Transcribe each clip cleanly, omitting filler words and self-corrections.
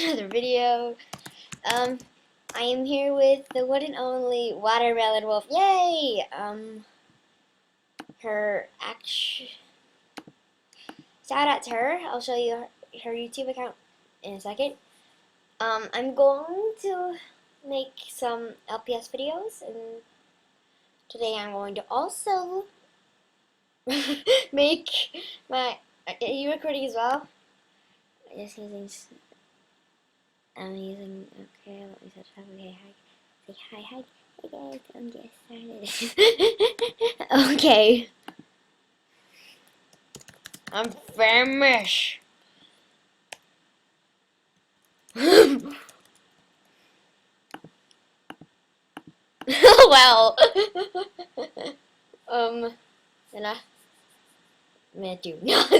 another video. I am here with the one and only Watermelon Wolf. Yay! Her shout out to her. I'll show you her YouTube account in a second. I'm going to make some LPS videos, and today I'm going to also make my. Are you recording as well? Just using. I'm using. Okay, let me set up. Okay, hi. Say hi, hi. Hey guys, I'm just started. Okay. I'm famous. Well. And I do not.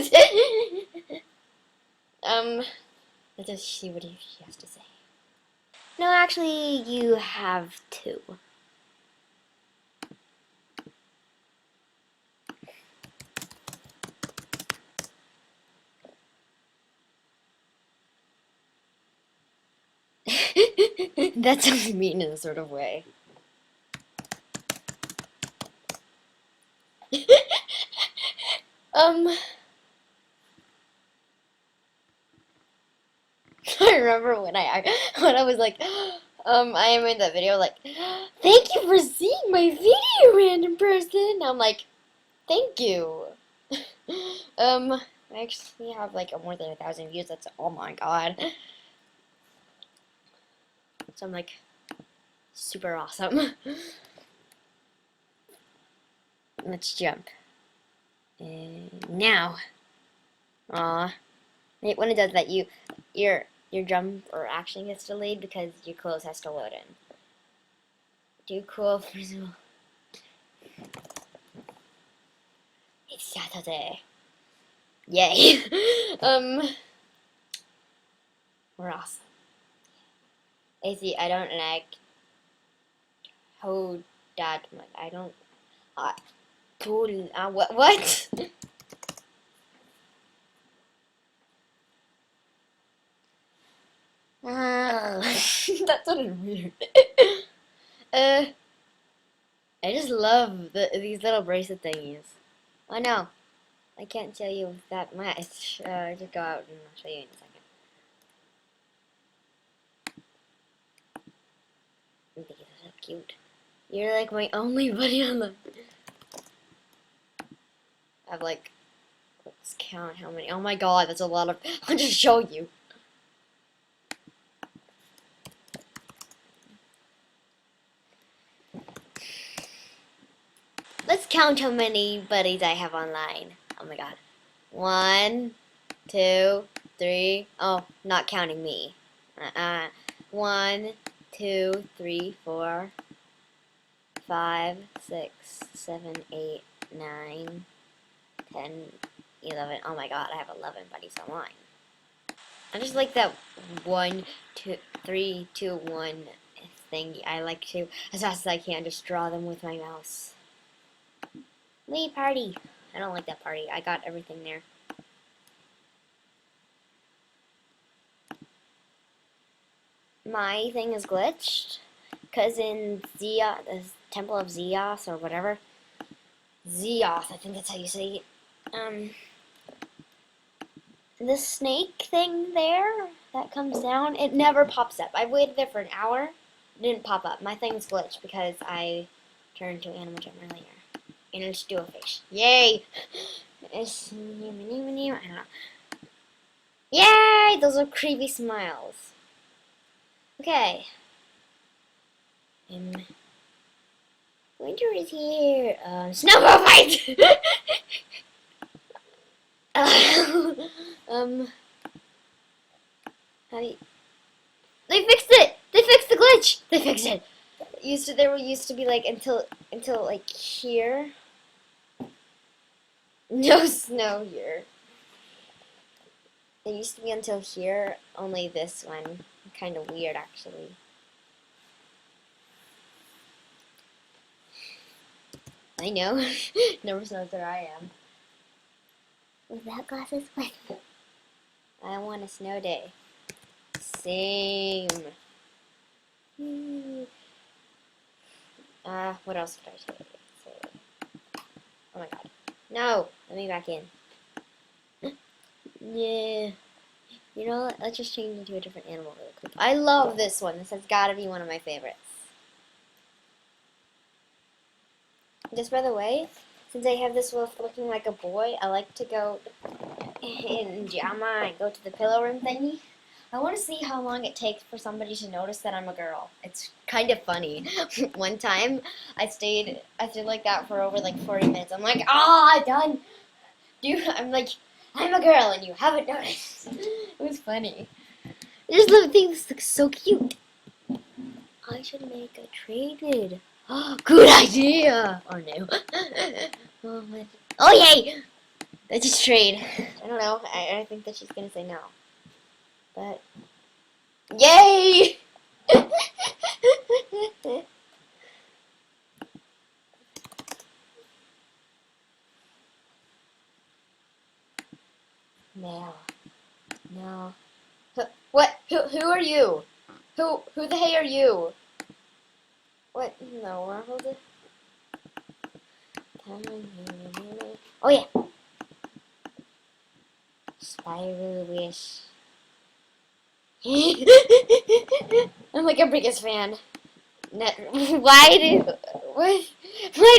Let's just see what she has to say. No, actually, you have to. That sounds mean in a sort of way. I remember when I was like, I am in that video like, thank you for seeing my video, random person. I'm like, thank you. I actually have like more than 1,000 views. That's, oh my god. So I'm like, super awesome. Let's jump. And now, when it does that, your jump or action gets delayed because your clothes has to load in. Do cool visual. It's Saturday. Yay. We're awesome. AC, I don't like how that much. I don't. Cool. What? That sounded weird. I just love these little bracelet thingies. Oh no, I can't show you that much. Just go out and I'll show you in a second. I think it's so cute. You're like my only buddy on the. I have like, let's count how many. Oh my god, that's a lot of. I'll just show you. Let's count how many buddies I have online. Oh my god. 1, 2, 3. Oh, not counting me. 1, 2, 3, 4, 5, 6, 7, 8, 9, 10, 11. Oh my god, I have 11 buddies online. I just like that 1, 2, 3, 2, 1 thing. I like to, as fast as I can, just draw them with my mouse. Leave party. I don't like that party. I got everything there. My thing is glitched because in Zeos, the Temple of Zeos or whatever, Zeos, I think that's how you say it. The snake thing there that comes down, it never pops up. I waited there for an hour, it didn't pop up. My thing's glitched because I turned to Animal Jam earlier. And let's do a fish. Yay! It's, I don't know. Yay! Those are creepy smiles. Okay. Winter is here. Snowball fight! They fixed it! They fixed the glitch! They fixed it! There used to be like until like here. No snow here. It used to be until here, only this one. Kind of weird, actually. I know. Never snows where I am. Without glasses, what? I want a snow day. Same. What else could I say? Oh my god. No! Let me back in. Yeah. You know what? Let's just change into a different animal really quick. I love this one. This has gotta be one of my favorites. Just by the way, since I have this wolf looking like a boy, I like to go in JAMA and go to the pillow room thingy. I want to see how long it takes for somebody to notice that I'm a girl. It's kind of funny. One time, I stayed like that for over like 40 minutes. I'm like, done. Dude, I'm like, I'm a girl and you haven't noticed. It was funny. I just love things. This looks so cute. I should make a trade vid. Oh, good idea. Oh no. Oh yay! Let's just trade. I don't know. I think that she's gonna say no. But yay! No. No. What? Who are you? Who the hey are you? What? No, hold it. Oh yeah. Spiral Wish. I'm like your biggest fan. Why do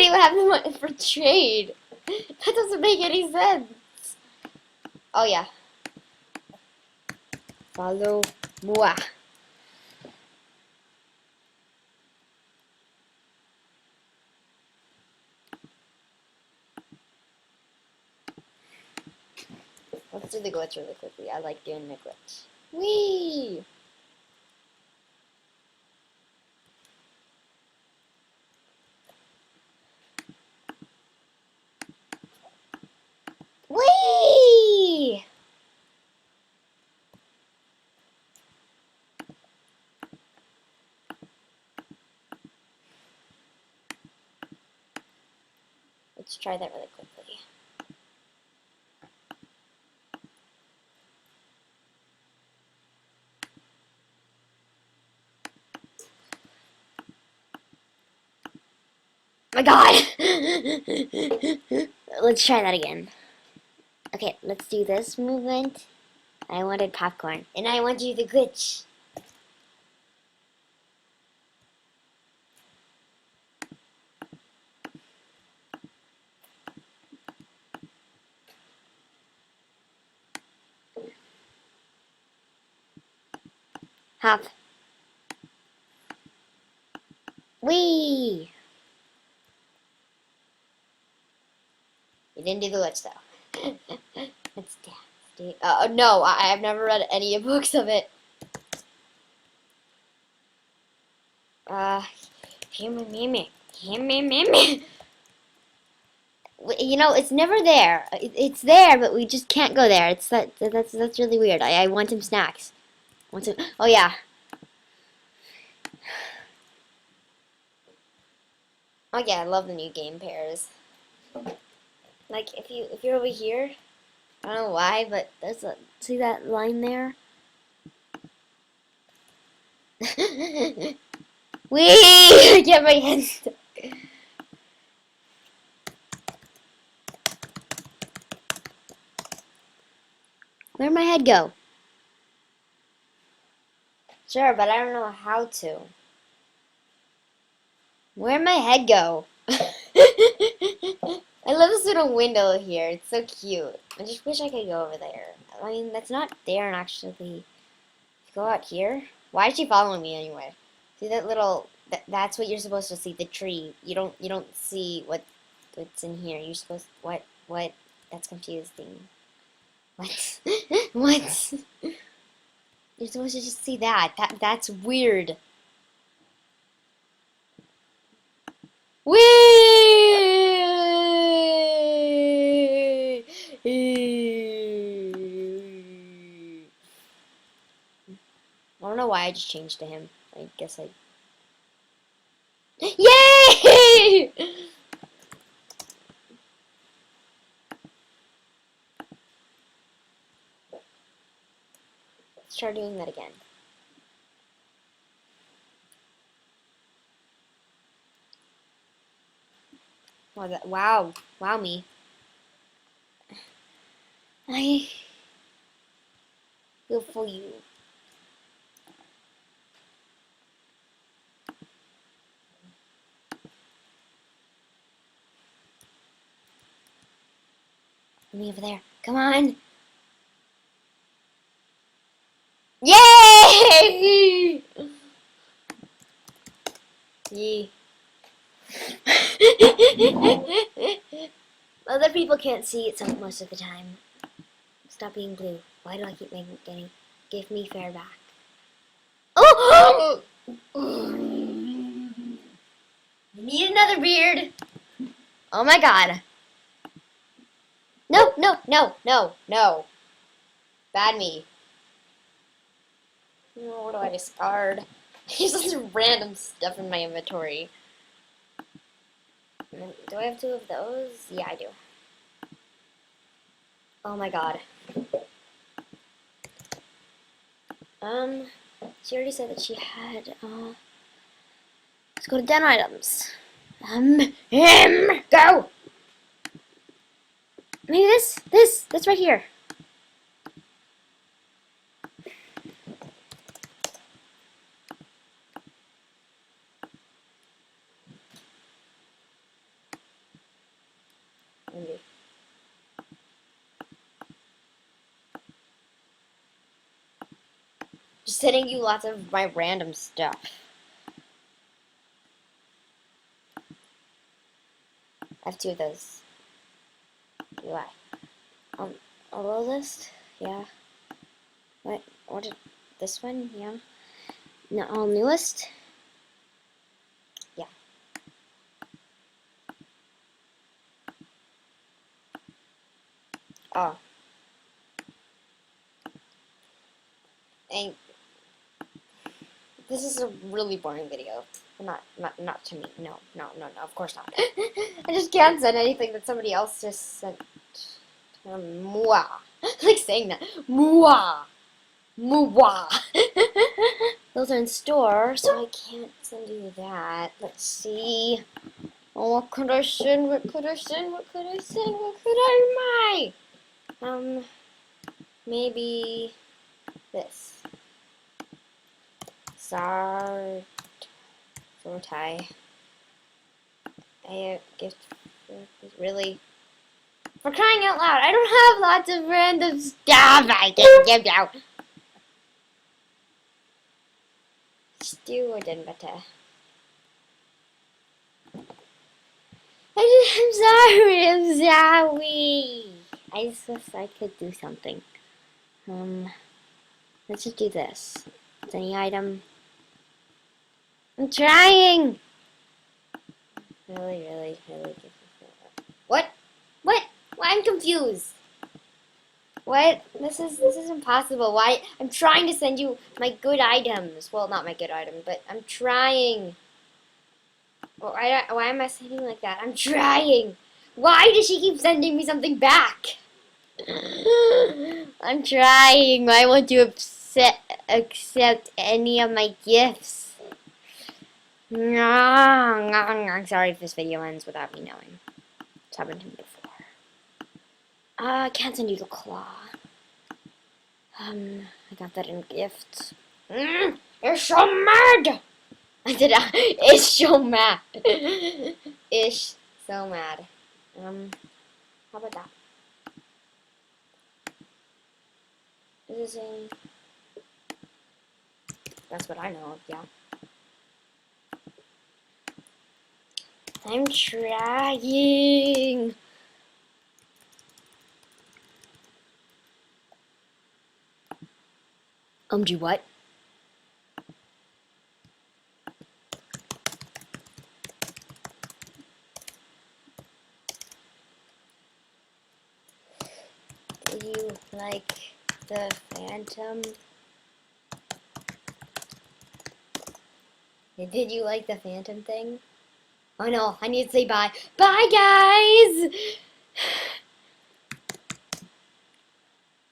you have them for trade? That doesn't make any sense. Oh yeah. Follow moi. Let's do the glitch really quickly. I like doing the glitch. Whee! Whee! Let's try that really quickly. My god! Let's try that again. Okay, let's do this movement. I wanted popcorn. And I want you the glitch. Hop. Whee! You didn't do the glitch though. It's nasty. No, I've never read any books of it. Me. You know, it's never there. It's there, but we just can't go there. That's really weird. I want some snacks. Oh yeah. Oh yeah, I love the new game pairs. Like if you're over here, I don't know why, but see that line there? Wee! Get my head stuck. Where'd my head go? Sure, but I don't know how to. Where'd my head go? I love this little window here. It's so cute. I just wish I could go over there. I mean, that's not there and actually go out here. Why is she following me anyway? See that little? That's what you're supposed to see. The tree. You don't see what's in here. You're supposed what? That's confusing. What? What? You're supposed to just see that. That's weird. Whee! I don't know why I just changed to him. I guess I... Yay! Let's try doing that again. Wow, wow me. I feel for you. Me over there. Come on. Yay! Yee. Other people can't see it most of the time. Stop being blue. Why do I keep getting? Give me fair back. Oh! Need another beard. Oh my god. No, no, no, no, no. Bad me. Oh, what do I discard? There's just random stuff in my inventory. Do I have 2 of those? Yeah, I do. Oh my god. She already said that she had, let's go to den items. Go! Maybe this right here. Maybe. Just sending you lots of my random stuff. I have 2 of those. Do I? A low list? Yeah. What did this one? Yeah. No, newest? Yeah. Oh. And this is a really boring video. Not to me. No, of course not. I just can't send anything that somebody else just sent. Moi. I like saying that. Moi. Moi. Those are in store, so I can't send you that. Let's see. Oh, what could I send? What could I send? What could I send? What could I buy? Maybe this. Sortai. A gift. Really? For crying out loud, I don't have lots of random stuff I can give you. Stew or didn't butter. I'm sorry. I just wish I could do something. Let's just do this. It's any item. I'm trying! Really. What? What? I'm confused. What? This is impossible. Why? I'm trying to send you my good items. Well, not my good item, but I'm trying. Why am I sending like that? I'm trying. Why does she keep sending me something back? I'm trying. Why won't you accept any of my gifts? I'm sorry if this video ends without me knowing. It's happened to me before. I can't send you the claw. I got that in gift. You're so mad! I did. Ish so mad. Ish so mad. How about that? Is this a... That's what I know of, yeah. I'm trying. Do what? Did you like the Phantom? Did you like the Phantom thing? Oh no, I need to say bye. Bye, guys!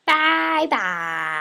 Bye-bye.